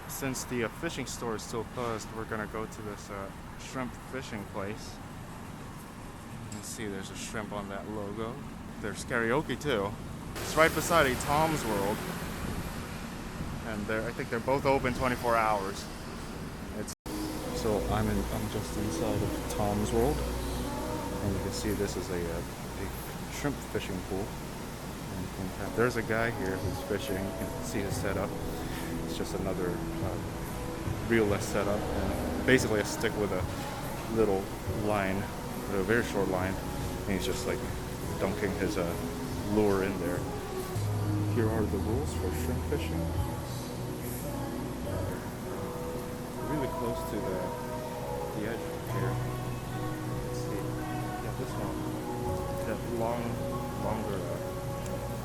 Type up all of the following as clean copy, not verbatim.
Since the fishing store is still closed, we're gonna go to this shrimp fishing place. You can see there's a shrimp on that logo. There's karaoke too. It's right beside a Tom's World, and I think they're both open 24 hours. So I'm just inside of Tom's World, and you can see this is a shrimp fishing pool. And there's a guy here who's fishing. You can see his setup. It's just another reelless setup, and basically a stick with a little line, a very short line, and he's just like dunking his lure in there. Here are the rules for shrimp fishing. Really close to the edge here. Let's see. Yeah, this one. That longer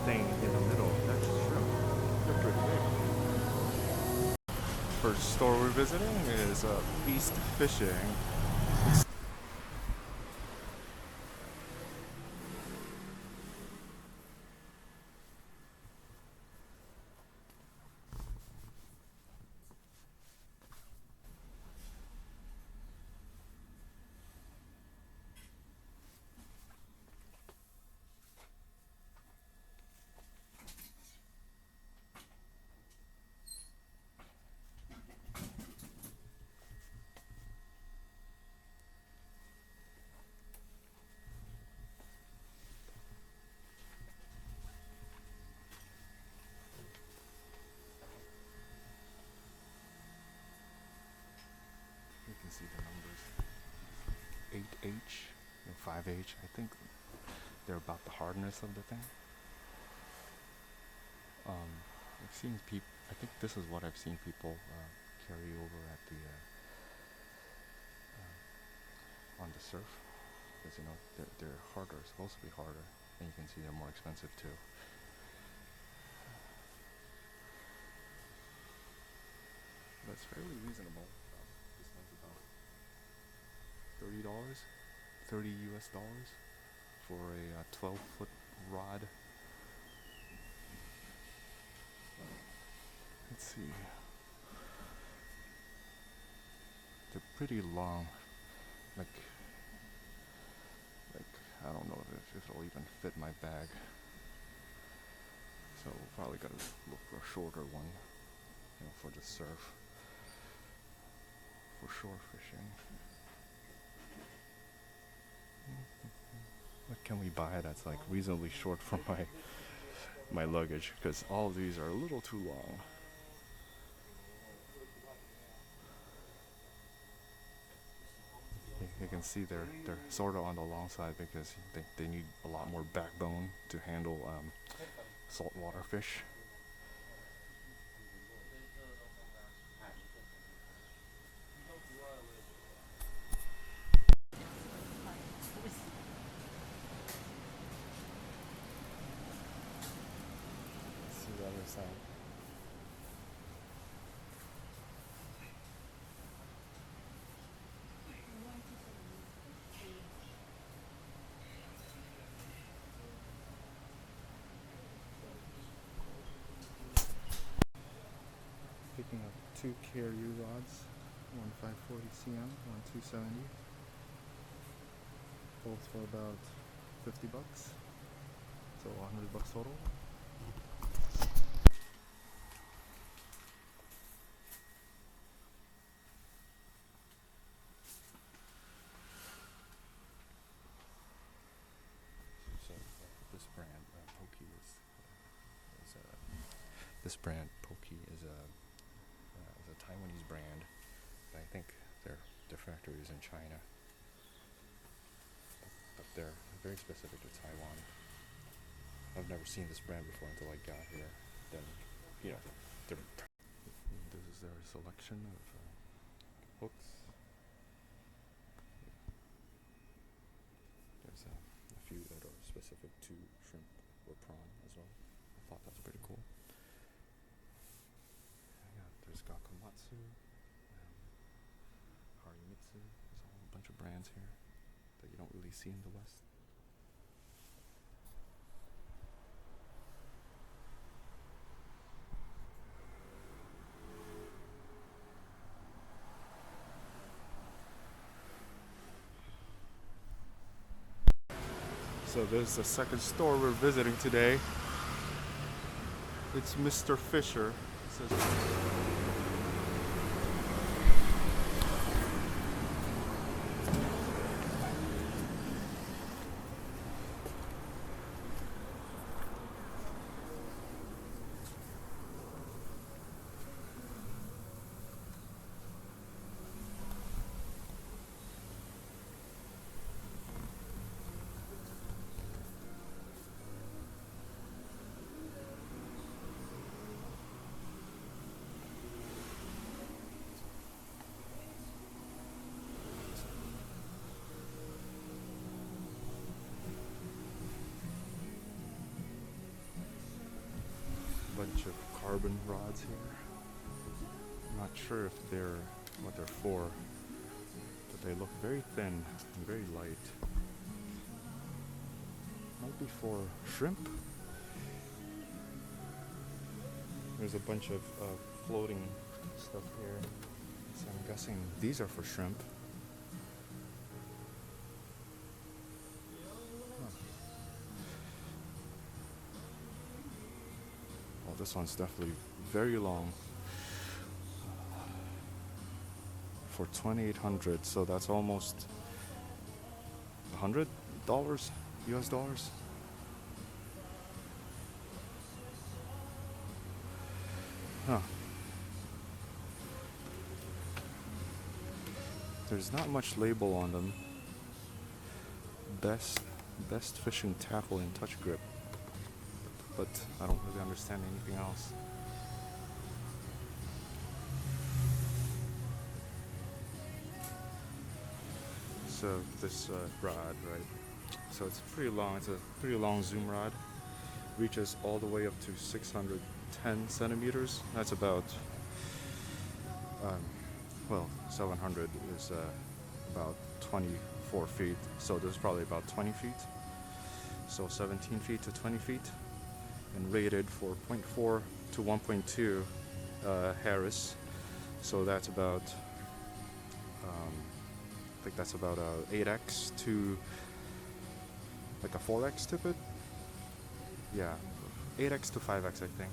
thing in the middle. That's shrimp. They're pretty big. First store we're visiting is Beast Fishing. You can see the numbers 8H and 5H. I think they're about the hardness of the thing. I've seen people, I think this is what I've seen people carry over at the on the surf, because you know they're harder, supposed to be harder, and you can see they're more expensive too. That's fairly reasonable. This one's about $30, $30 US for a 12-foot rod. Let's see. They're pretty long. Like I don't know if it'll even fit my bag. So we'll probably gotta look for a shorter one, you know, for the surf. For shore fishing. What can we buy that's like reasonably short for my luggage? Because all of these are a little too long. You can see they're sort of on the long side because they need a lot more backbone to handle saltwater fish. Let's see the other side. Picking up 2 Keiryu rods, one 540 cm, one 270. Both for about $50, so $100 total. So this brand, Poki this brand Poki is a Taiwanese brand, but I think their factory is in China. But they're very specific to Taiwan. I've never seen this brand before until I got here. Then, you know, this is their selection of hooks. There's a few that are specific to shrimp or prawn as well. I thought that's pretty cool. There's Gakumatsu, Harimitsu. There's a whole bunch of brands here that you don't really see in the West. So this is the second store we're visiting today. It's Mr. Fisher. It says bunch of carbon rods here. I'm not sure if they're what they're for, but they look very thin and very light. Might be for shrimp. There's a bunch of floating stuff here, so I'm guessing these are for shrimp. Well, this one's definitely very long. For $2,800, so that's almost $100 US dollars. Huh. There's not much label on them. Best fishing tackle and touch grip, but I don't really understand anything else. So this rod, right? So it's pretty long. It's a pretty long zoom rod. Reaches all the way up to 610 centimeters. That's about, 700 is about 24 feet. So this is probably about 20 feet. So 17 feet to 20 feet. And rated for 0.4 to 1.2 Harris. So that's about, I think that's about a 8x to like a 4x tippet. Yeah, 8x to 5x I think.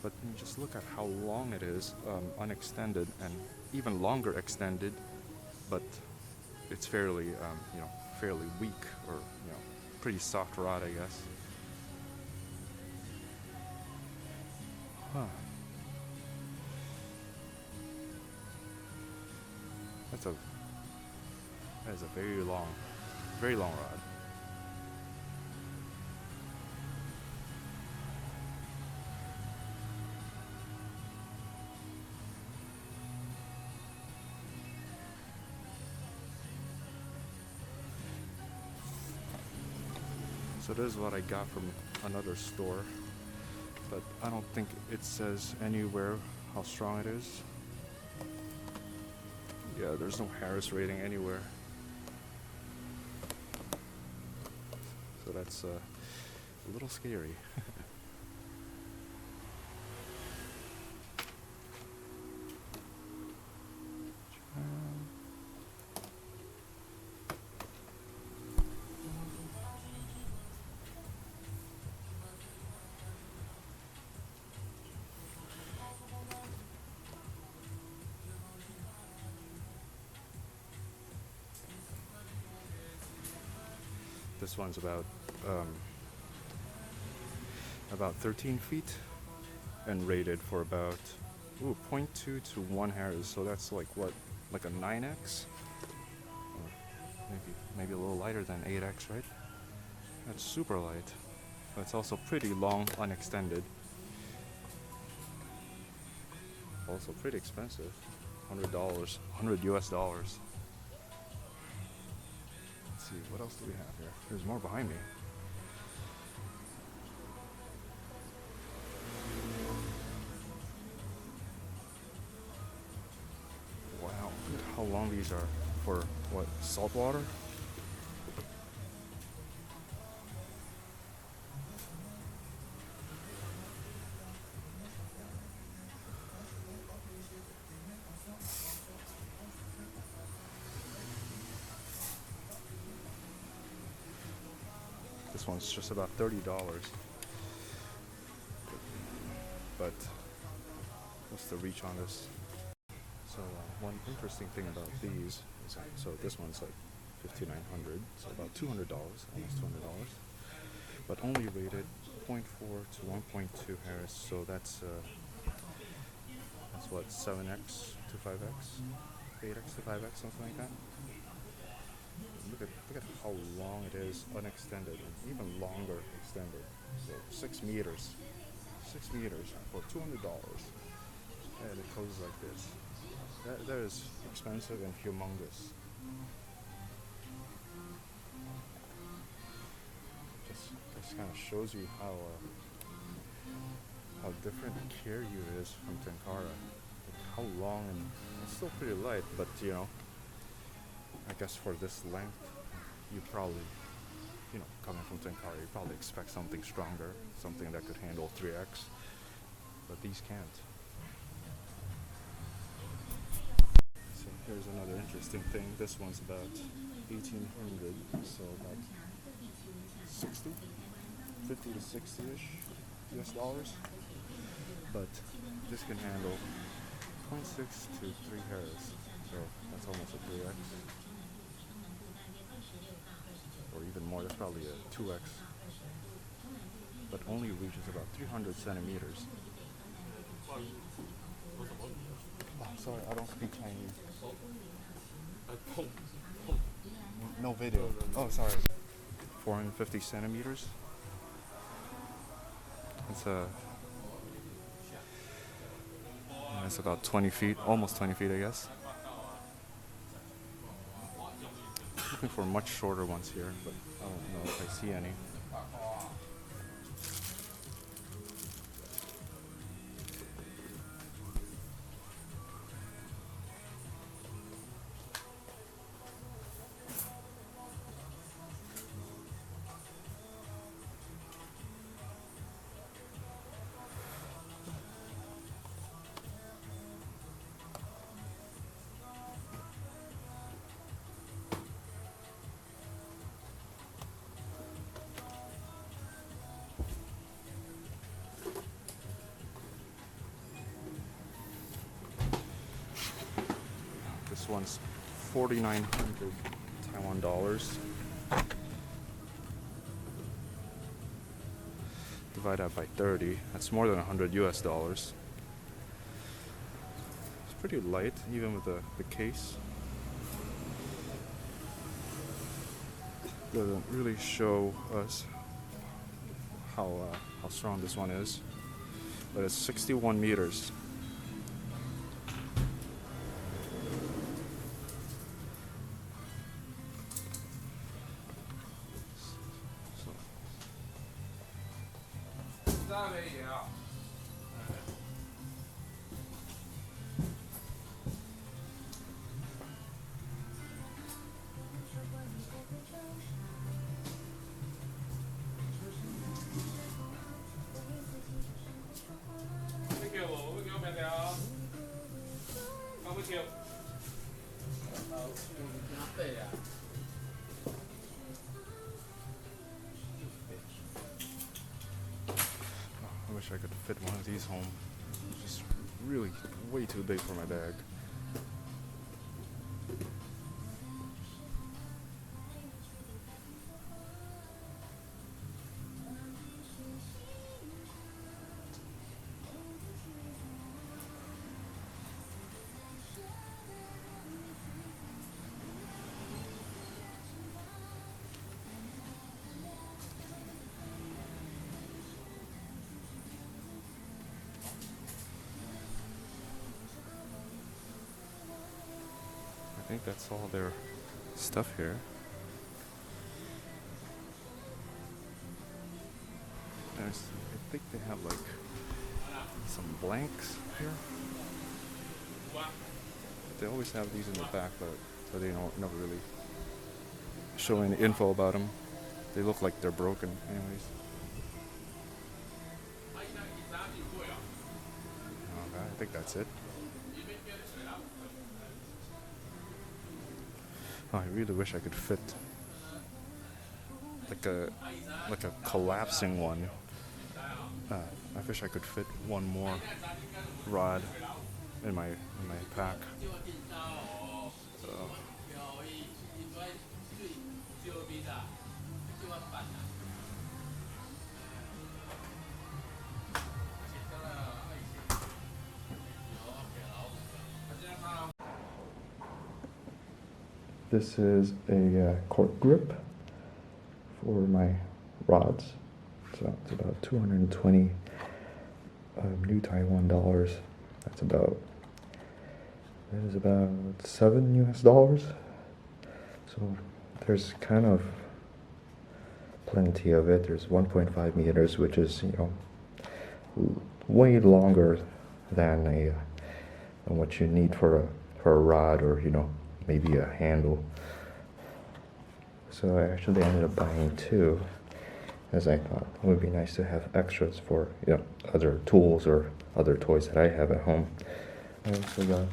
But just look at how long it is, unextended, and even longer extended. But it's fairly, fairly weak, or pretty soft rod, I guess. Huh. That is a very long rod. So this is what I got from another store, but I don't think it says anywhere how strong it is. Yeah, there's no Harris rating anywhere. So that's a little scary. This one's about 13 feet and rated for about 0.2 to 1 Harris. So that's like what, like a 9x? Or maybe a little lighter than 8x, right? That's super light. But it's also pretty long, unextended. Also pretty expensive. $100, 100 US dollars. Let's see, what else do we have here? There's more behind me. Wow, look at how long these are for what, salt water? This one's just about $30. But what's the reach on this? So one interesting thing about these is that, so this one's like $5,900, so about $200, almost $200, but only rated 0.4 to 1.2 Harris. So that's what, 7x to 5x, 8x to 5x, something like that. Look at how long it is unextended, and even longer extended. So 6 meters. 6 meters for $200, and it goes like this. That is expensive and humongous. Just kind of shows you how different Keiryu is from tenkara. Like how long, and it's still pretty light, but you know, I guess for this length, you probably, you know, coming from tenkara, you probably expect something stronger, something that could handle 3x, but these can't. So here's another interesting thing. This one's about 1,800, so about 50 to 60-ish US dollars. But this can handle 0.6 to 3 Harris, so that's almost a 3x. Or even more, that's probably a 2x. But only reaches about 300 centimeters. Oh, sorry, I don't speak Chinese. No video. Oh, sorry. 450 centimeters. It's about 20 feet, almost 20 feet, I guess. Looking for much shorter ones here, but I don't know if I see any. This one's 4,900 Taiwan dollars. Divide that by 30, that's more than 100 US dollars. It's pretty light, even with the case. Doesn't really show us how strong this one is, but it's 61 meters. I wish I could fit one of these home. It's just really way too big for my bag. I think that's all their stuff here. I think they have like some blanks here. They always have these in the back, but they don't never really show any info about them. They look like they're broken, anyways. Okay, I think that's it. Oh, I really wish I could fit like a collapsing one. I wish I could fit one more rod in my pack. So. This is a cork grip for my rods. So it's about 220 new Taiwan dollars. That is about $7 US. So there's kind of plenty of it. There's 1.5 meters, which is, you know, way longer than than what you need for a rod, or, you know, maybe a handle. So I actually ended up buying two, as I thought it would be nice to have extras for, you know, other tools or other toys that I have at home. I also got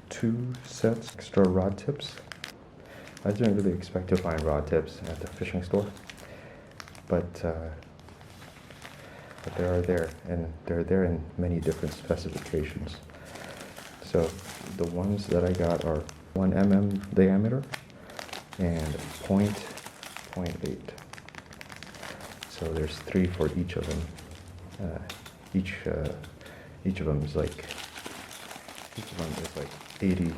2 sets extra rod tips. I didn't really expect to find rod tips at the fishing store, but they are there, and they're there in many different specifications. So the ones that I got are 1 mm diameter and 0.8. So there's 3 for each of them. Each of them is like 80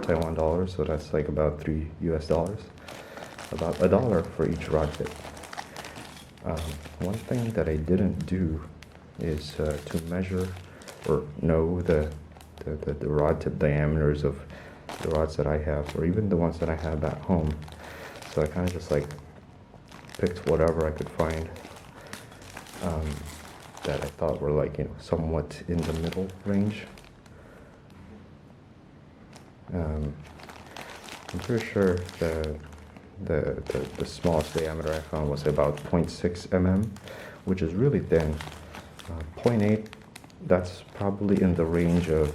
Taiwan dollars, so that's like about $3 US. About $1 for each rod tip. One thing that I didn't do is to measure or know the rod tip diameters of the rods that I have, or even the ones that I have at home. So I kind of just like picked whatever I could find that I thought were, like, you know, somewhat in the middle range. I'm pretty sure the smallest diameter I found was about 0.6 mm, which is really thin. 0.8, that's probably in the range of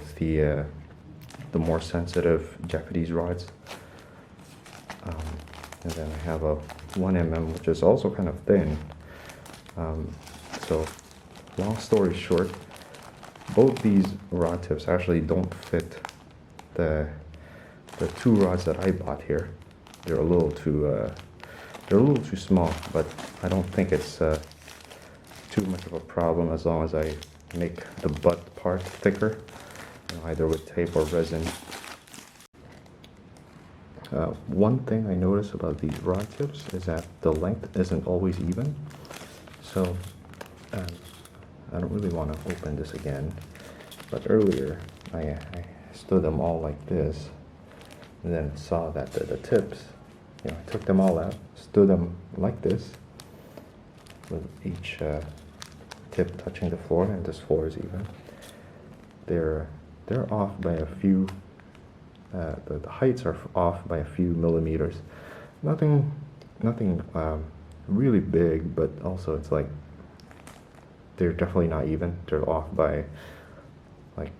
the more sensitive Japanese rods. And then I have a 1 mm, which is also kind of thin. So long story short, both these rod tips actually don't fit the 2 rods that I bought here. They're a little too small, but I don't think it's too much of a problem as long as I make the butt part thicker, you know, either with tape or resin. One thing I noticed about these rod tips is that the length isn't always even. So I don't really want to open this again, but earlier I stood them all like this, and then saw that the tips, you know, I took them all out, stood them like this, with each tip touching the floor, and this floor is even. They're off by a few. The heights are off by a few millimeters. Nothing really big, but also it's like they're definitely not even. They're off by like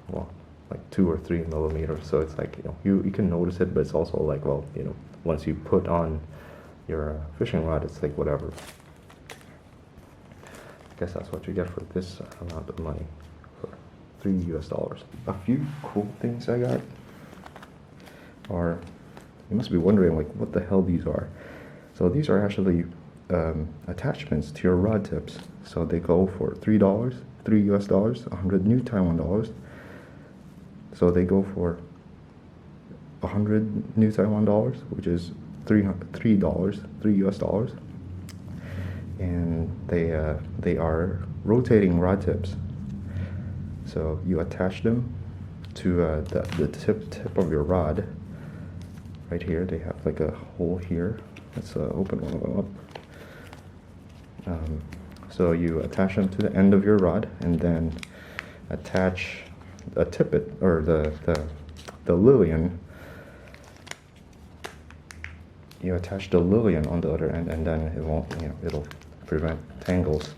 2 or 3 millimeters. So it's like, you know, you can notice it, but it's also like, well, you know, once you put on your fishing rod, it's like whatever. I guess that's what you get for this amount of money, for $3 US. A few cool things I got are, you must be wondering, like, what the hell these are. So these are actually attachments to your rod tips. So they go for $3 US, 100 new Taiwan dollars. So they go for 100 new Taiwan dollars, which is $3 US. And they are rotating rod tips. So you attach them to the tip of your rod. Right here, they have like a hole here. Let's open one of them up. So you attach them to the end of your rod, and then attach a tippet, or the lilian. You attach the lilian on the other end, and then it won't, you know, it'll prevent tangles.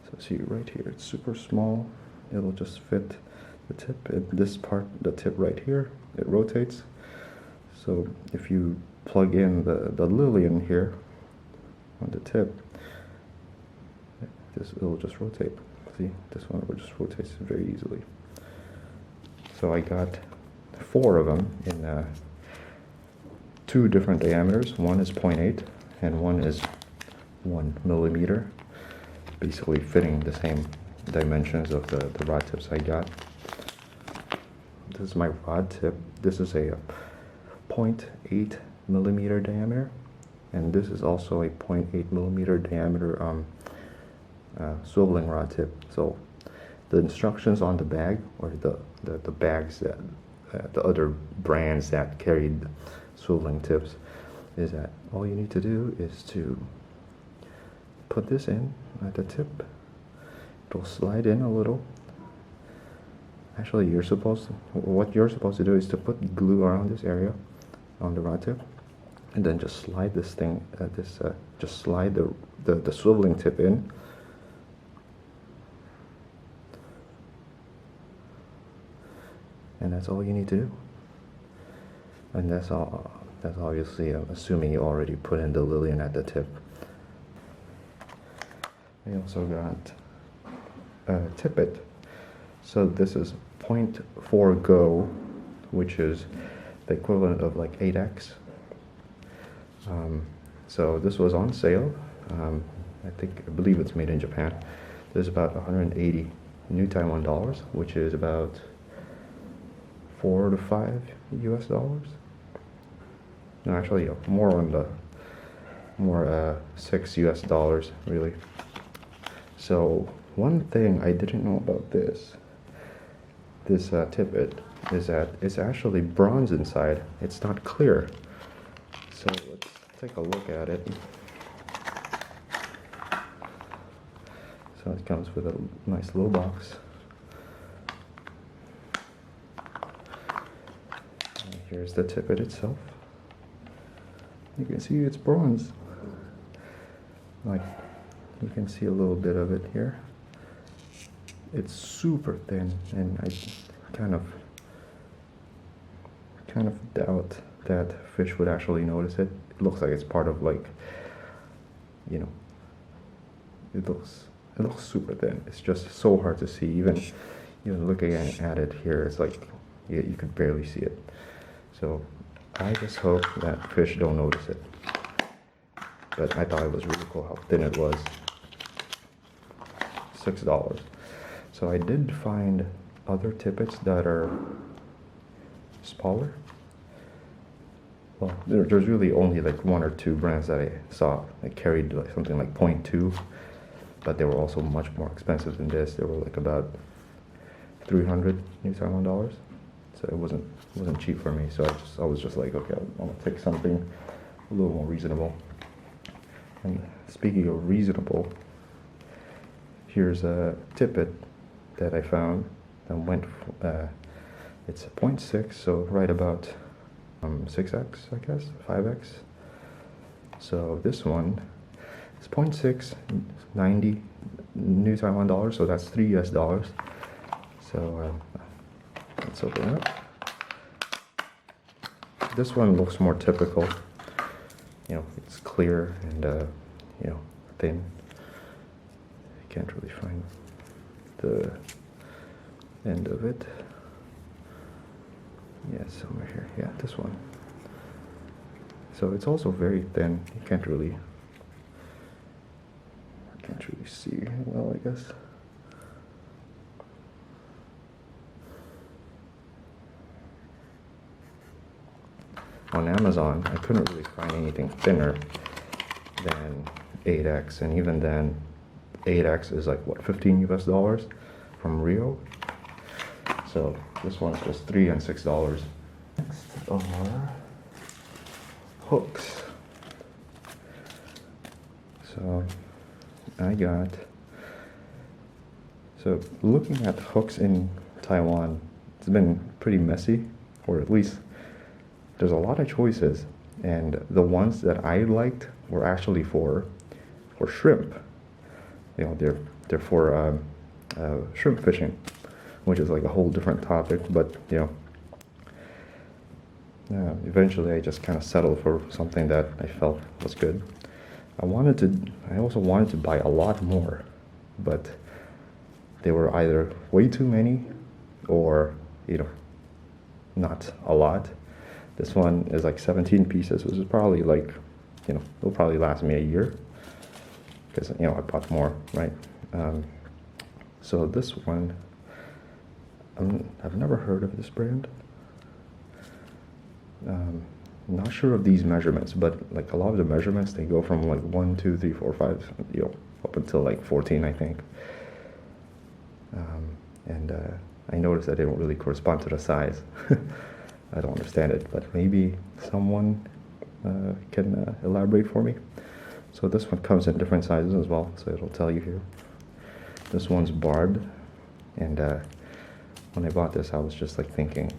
So see right here, it's super small. it'll just fit the tip. This part, the tip right here, it rotates. So if you plug in the Lilian here on the tip, it'll just rotate. See, this one will just rotate very easily. So I got 4 of them in 2 different diameters. One is 0.8 and one is 1 millimeter, basically fitting the same dimensions of the rod tips I got. This is my rod tip. This is a 0.8 millimeter diameter, and this is also a 0.8 millimeter diameter swiveling rod tip. So the instructions on the bag, or the bags that the other brands that carried swiveling tips, is that all you need to do is to put this in at the tip. It'll slide in a little. Actually, what you're supposed to do is to put glue around this area on the rod tip, and then just slide this thing, just slide the swiveling tip in. And that's all you need to do. And that's all. That's obviously, I'm assuming you already put in the Lilian at the tip. I also got a tippet. So this is 0.4 go, which is the equivalent of like 8x. So this was on sale. I believe it's made in Japan. There's about 180 new Taiwan dollars, which is about $4 to $5 US. No, actually, more 6 US dollars really. So one thing I didn't know about this tippet is that it's actually bronze inside. It's not clear. So let's take a look at it. So it comes with a nice little box. And here's the tippet itself. You can see it's bronze. Like, you can see a little bit of it here. It's super thin, and I kind of doubt that fish would actually notice it. It looks like it's part of, like, you know, it looks super thin. It's just so hard to see. Even looking at it here, it's like you could barely see it. So I just hope that fish don't notice it. But I thought it was really cool how thin it was. $6. So I did find other tippets that are smaller. Well, there's really only like 1 or 2 brands that I saw that carried like something like 0.2, but they were also much more expensive than this. They were like about 300 New Taiwan dollars. So it wasn't cheap for me. So I was just like, okay, I'm gonna take something a little more reasonable. And speaking of reasonable, here's a tippet that I found that went. It's 0.6, so right about 6x, I guess, 5x. So this one is 0.6, 90 New Taiwan dollars, so that's $3 US. So let's open it up. This one looks more typical. It's clear and thin. I can't really find the end of it. Yeah, somewhere here. Yeah, this one. So it's also very thin. You can't really see well, I guess. On Amazon, I couldn't really find anything thinner than 8x, and even then, 8x is like what, 15 US dollars from Rio. So this one's just $3 and $6. Next are hooks. So looking at hooks in Taiwan, it's been pretty messy, or at least there's a lot of choices, and the ones that I liked were actually for shrimp. They're for shrimp fishing. which is like a whole different topic, but eventually I just kind of settled for something that I felt was good. I also wanted to buy a lot more, but they were either way too many or, not a lot. This one is like 17 pieces, which is probably like, it'll probably last me a year because, I bought more, right? So this one, I've never heard of this brand. Not sure of these measurements, but like a lot of the measurements, they go from like 1, 2, 3, 4, 5, up until like 14, I think. And I noticed that they don't really correspond to the size. I don't understand it, but maybe someone can elaborate for me. So this one comes in different sizes as well, so it'll tell you here. This one's barbed, and when I bought this, I was just like thinking,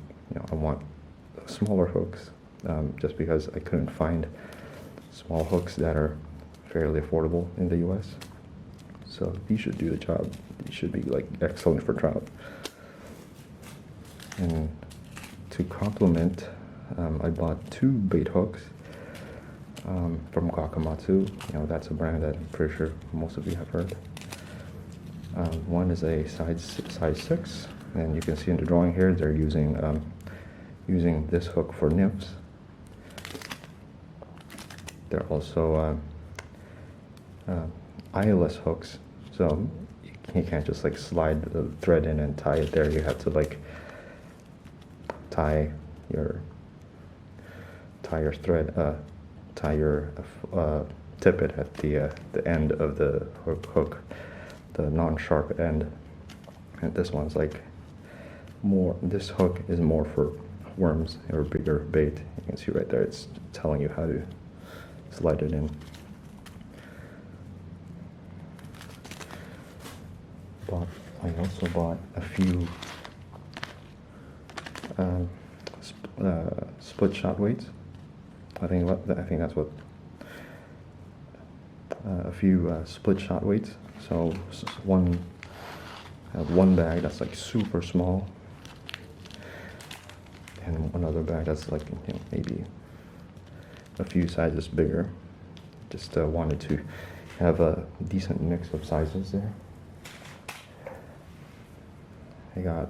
I want smaller hooks, just because I couldn't find small hooks that are fairly affordable in the US. So these should do the job. These should be like excellent for trout. And to complement, I bought 2 bait hooks from Gakamatsu. That's a brand that I'm pretty sure most of you have heard. One is a size 6, and you can see in the drawing here they're using this hook for nymphs. They're also eyeless hooks, so you can't just like slide the thread in and tie it there. You have to like tie your tippet at the end of the hook, the non-sharp end. And this one's like more. This hook is more for worms or bigger bait. You can see right there, it's telling you how to slide it in. I also bought a few split shot weights. I think that's what a few split shot weights. So one bag that's like super small, and one other bag that's like maybe a few sizes bigger. Just wanted to have a decent mix of sizes there. I got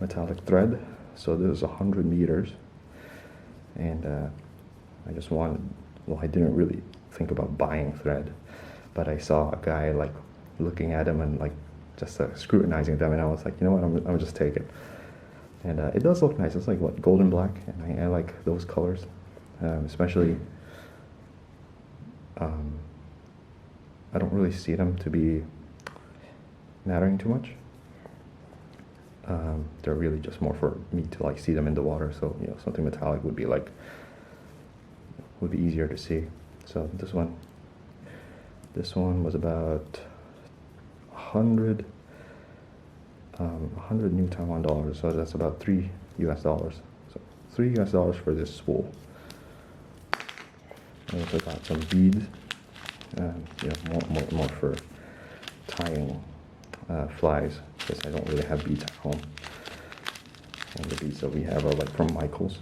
metallic thread, so this is 100 meters, and I just wanted, I didn't really think about buying thread, but I saw a guy like looking at them and like just scrutinizing them, and I was like, you know what, I'm just take it. And it does look nice. It's like what, golden black, and I like those colors, especially. I don't really see them to be mattering too much. They're really just more for me to like see them in the water. So something metallic would be easier to see. So this one was about 100 new Taiwan dollars. So that's about $3 US. So $3 US for this spool. I also got some beads. More for tying flies, because I don't really have beads at home. And the beads that we have are like from Michael's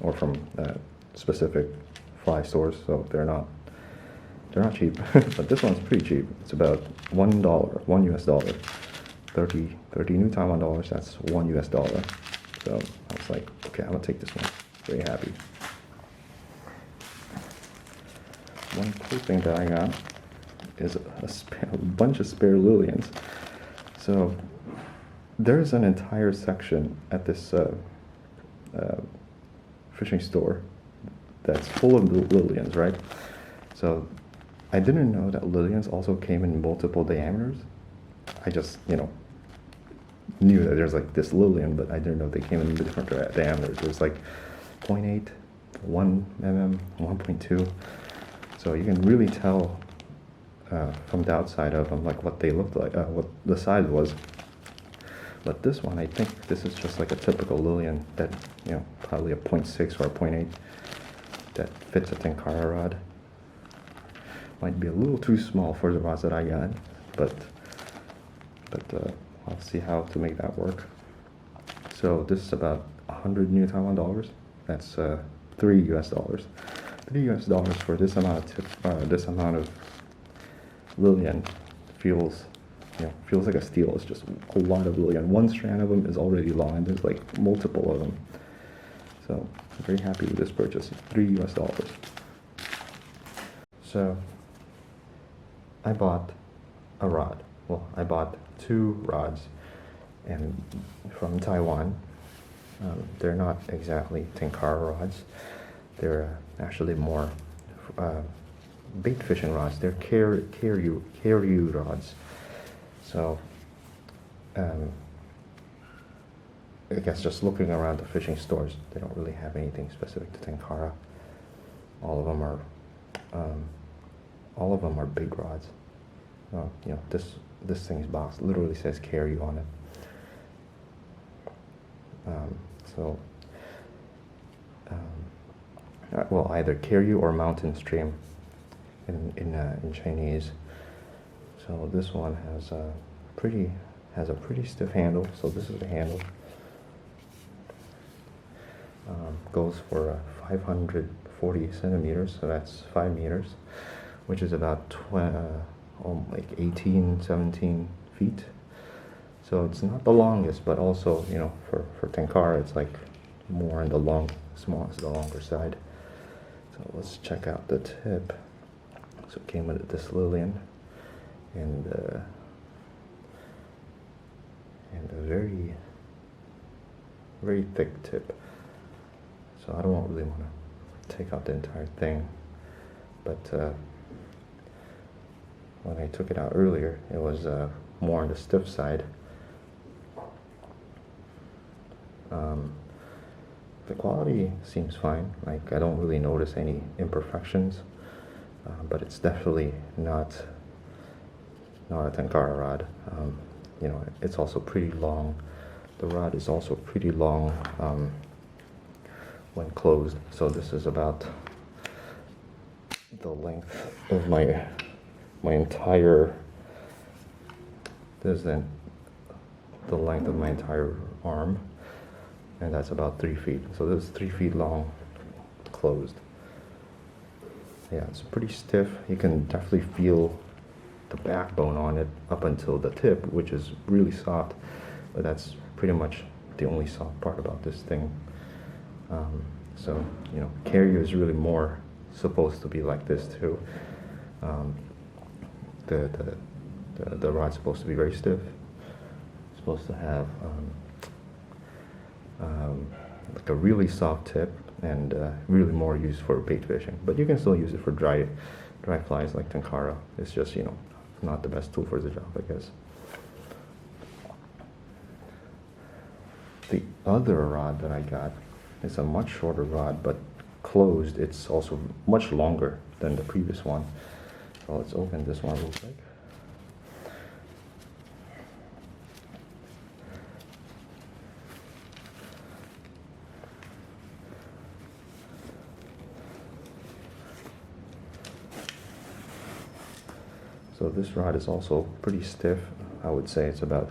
or from specific fly stores, so they're not cheap. But this one's pretty cheap. It's about $1 US. 30 new Taiwan dollars, that's $1 US. So I was like, okay, I'm gonna take this one. Very happy. One cool thing that I got is a bunch of spare Lillians. So there's an entire section at this fishing store that's full of Lillians, right? So I didn't know that Lillians also came in multiple diameters. I just, knew that there's like this Lillian, but I didn't know they came in different diameters. There's like 0.8, 1 mm, 1.2. So you can really tell from the outside of them like what they looked like, what the size was. But this one, I think this is just like a typical Lillian that, probably a 0.6 or a 0.8 that fits a tenkara rod. Might be a little too small for the rods that I got, but I'll see how to make that work. So this is about 100 new Taiwan dollars. That's $3 US. $3 US for this amount of this amount of Lilian feels, feels like a steal. It's just a lot of Lilian. One strand of them is already long, and there's like multiple of them. So I'm very happy with this purchase. $3 US. So I bought a rod. Well, I bought 2 rods, and from Taiwan. They're not exactly tenkara rods. They're actually more bait fishing rods. They're Keiryu rods. So I guess just looking around the fishing stores, they don't really have anything specific to tenkara. All of them are big rods. This thing's box literally says Keiryu on it. Well, either Keiryu or mountain stream in Chinese. So this one has a pretty stiff handle. So this is the handle. Goes for 540 centimeters. So that's 5 meters, which is about like 18, 17 feet. So it's not the longest, but also, for tenkara, it's like more on the the longer side. So let's check out the tip. So it came with this Lilian and a very, very thick tip. So I don't really want to take out the entire thing, but when I took it out earlier, it was more on the stiff side. The quality seems fine. Like, I don't really notice any imperfections, but it's definitely not a tenkara rod. It's also pretty long. The rod is also pretty long when closed. So this is about the length of my entire. This is the length of my entire arm. And that's about 3 feet. So this is 3 feet long, closed. Yeah, it's pretty stiff. You can definitely feel the backbone on it up until the tip, which is really soft. But that's pretty much the only soft part about this thing. So, Keiryu is really more supposed to be like this too. The rod's supposed to be very stiff. It's supposed to have like a really soft tip and really more used for bait fishing. But you can still use it for dry flies like tenkara. It's just, not the best tool for the job, I guess. The other rod that I got is a much shorter rod, but closed. It's also much longer than the previous one. So let's open this one real quick. So this rod is also pretty stiff. I would say it's about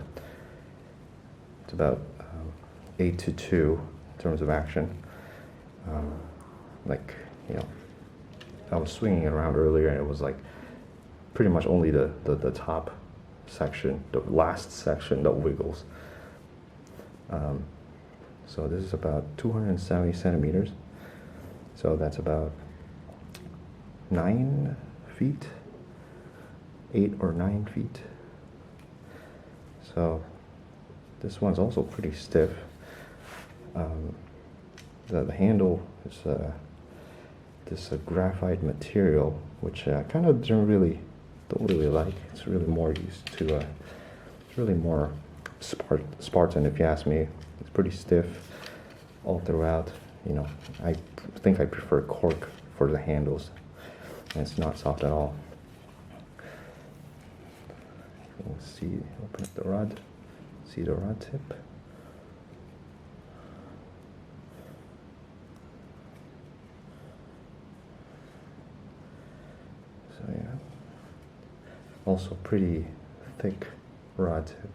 8-2 in terms of action. I was swinging it around earlier, and it was like pretty much only the top section, the last section that wiggles. So this is about 270 centimeters. So that's about 9 feet. 8 or 9 feet. So this one's also pretty stiff. The handle is this graphite material, which I kind of don't really like. It's really more used to. It's really more Spartan, if you ask me. It's pretty stiff all throughout. I think I prefer cork for the handles, and it's not soft at all. Let's see, open up the rod, see the rod tip. So yeah, also pretty thick rod tip,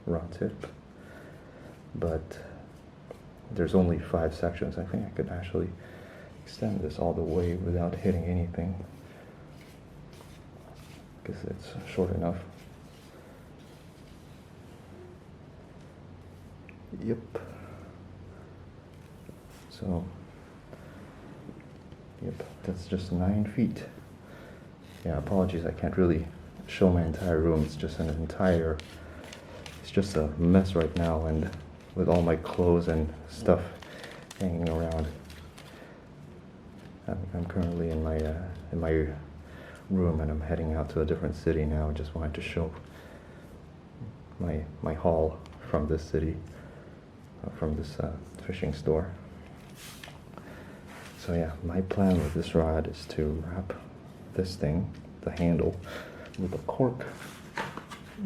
rod tip, but there's only 5 sections. I think I could actually extend this all the way without hitting anything, because it's short enough. Yep. So, yep, that's just 9 feet. Yeah, apologies, I can't really show my entire room. It's just it's just a mess right now, and with all my clothes and stuff hanging around. I'm currently in my room, and I'm heading out to a different city now. I just wanted to show my haul from this city, from this fishing store. So yeah, my plan with this rod is to wrap this thing, the handle, with a cork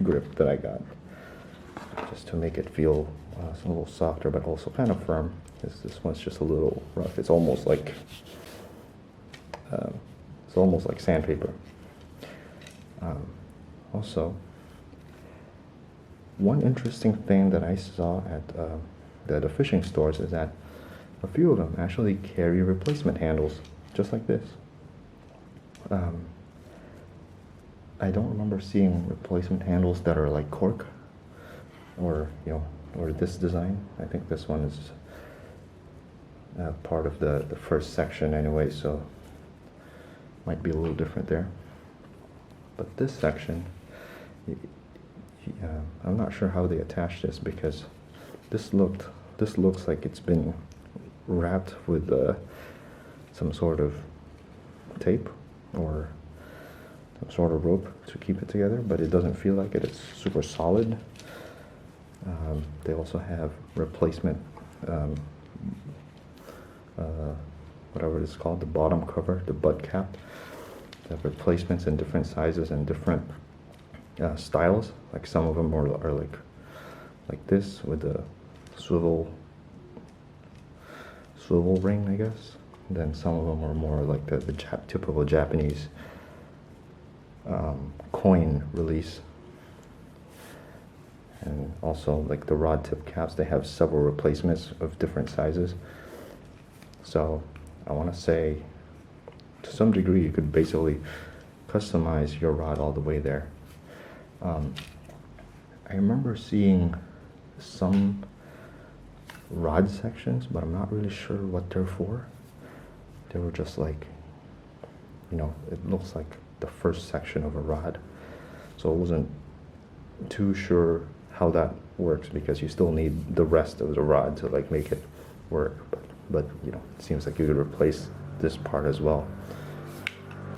grip that I got, just to make it feel a little softer, but also kind of firm. This one's just a little rough. It's almost like sandpaper. Also, one interesting thing that I saw at the fishing stores is that a few of them actually carry replacement handles, just like this. I don't remember seeing replacement handles that are like cork, or or this design. I think this one is part of the first section anyway, so might be a little different there. But this section, I'm not sure how they attach this, because this looks like it's been wrapped with some sort of tape or some sort of rope to keep it together, but it doesn't feel like it. It's super solid. They also have replacement, whatever it's called, the bottom cover, the butt cap. They have replacements in different sizes and different styles. Like some of them are like this with the swivel ring, I guess. And then some of them are more like the typical Japanese coin release. And also, like the rod tip caps, they have several replacements of different sizes. So I want to say, to some degree, you could basically customize your rod all the way there. I remember seeing some rod sections, but I'm not really sure what they're for. They were just like, it looks like the first section of a rod. So I wasn't too sure how that works, because you still need the rest of the rod to like make it work. But it seems like you could replace this part as well.